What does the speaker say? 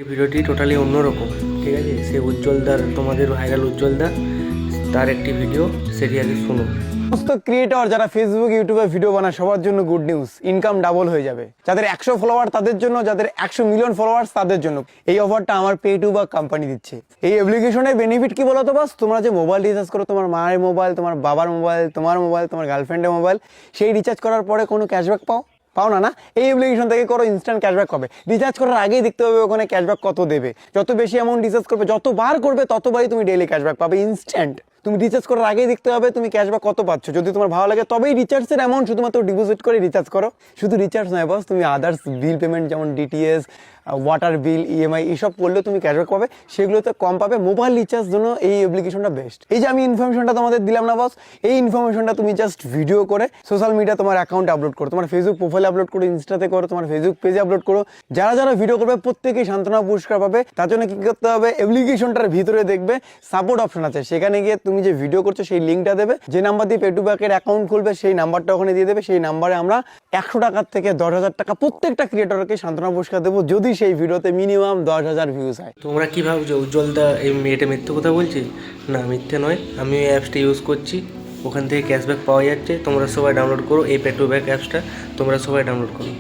এই ভিডিওটি টোটালি অন্যরকম, ঠিক আছে? সে উজ্জ্বলদার, তোমাদের ভাইরাল উজ্জ্বলদা, তার একটি ভিডিও, সেটি আগে শুনো। সমস্ত ক্রিয়েটর যারা ফেসবুক ইউটিউবে ভিডিও বানায় সবার জন্য গুড নিউজ, ইনকাম ডাবল হয়ে যাবে। যাদের 100 ফলোয়ার তাদের জন্য, যাদের 100 মিলিয়ন ফলোয়ার্স তাদের জন্য এই অফারটা আমার পে2বা কোম্পানি দিচ্ছে। এই অ্যাপ্লিকেশনের বেনিফিট কি বলো তো বাস, তোমরা যে মোবাইল রিচার্জ করো, তোমার মায়ের মোবাইল, তোমার বাবার মোবাইল, তোমার মোবাইল, তোমার গার্লফ্রেন্ডের মোবাইল, সেই রিচার্জ করার পরে কোনো ক্যাশব্যাক পাও না। এই অ্যাপ্লিকেশন থেকে করো, ইনস্ট্যান্ট ক্যাশব্যাক পাবে। রিচার্জ করার আগেই দেখতে হবে ওখানে ক্যাশব্যাক কত দেবে। যত বেশি অ্যামাউন্ট রিচার্জ করবে, যতবার করবে ততবারই তুমি ডেইলি ক্যাশব্যাক পাবে ইনস্ট্যান্ট। তুমি রিচার্জ করার আগেই দেখতে হবে তুমি ক্যাশব্যাক কত পাচ্ছ। যদি তোমার ভালো লাগে তবেই রিচার্জের অ্যামাউন্ট শুধুমাত্র ডিপোজিট করে রিচার্জ করো। শুধু রিচার্জ নয় বস, তুমি আদার্স বিল পেমেন্ট যেমন ডিটিএস, ওয়াটার বিল, ইএমআই এইসব করলেও তুমি ক্যাশব্যাক পাবে, সেগুলোতে কম পাবে। মোবাইল রিচার্জ জন্য এই অ্যাপ্লিকেশনটা বেস্ট। এই যে আমি ইনফরমেশনটা তোমাদের দিলাম না বস, এই ইনফরমেশনটা তুমি জাস্ট ভিডিও করে সোশ্যাল মিডিয়া তোমার অ্যাকাউন্টে আপলোড করো, তোমার ফেসবুক প্রোফাইলে আপলোড করো, ইনস্টাতে করো, তোমার ফেসবুক পেজে আপলোড করো। যারা যারা ভিডিও করবে প্রত্যেকেই সান্ত্বনা পুরস্কার পাবে। তার জন্য কি করতে হবে, অ্যাপ্লিকেশনটার ভিতরে দেখবে সাপোর্ট অপশন আছে, সেখানে গিয়ে তুমি যে ভিডিও করছো সেই লিঙ্কটা দেবে। যে নাম্বার দিয়ে পে2ব্যাকের অ্যাকাউন্ট খুলবে সেই নাম্বারটা ওখানে দিয়ে দেবে। সেই নাম্বারে আমরা 100 টাকার থেকে 10,000 টাকা প্রত্যেকটা ক্রিয়েটরকে সান্ত্বনা পুরস্কার দেবো, যদি সেই ভিডিওতে মিনিমাম 10,000 ভিউজ হয়। তোমরা কি ভাবছো উজ্জ্বলদা এই মেয়েটা মিথ্যে কথা বলছে? না, মিথ্যে নয়। আমি এই অ্যাপসটা ইউজ করছি, ওখান থেকে ক্যাশব্যাক পাওয়া যাচ্ছে। তোমরা সবাই ডাউনলোড করো এই পে2ব্যাক অ্যাপসটা, তোমরা সবাই ডাউনলোড করো।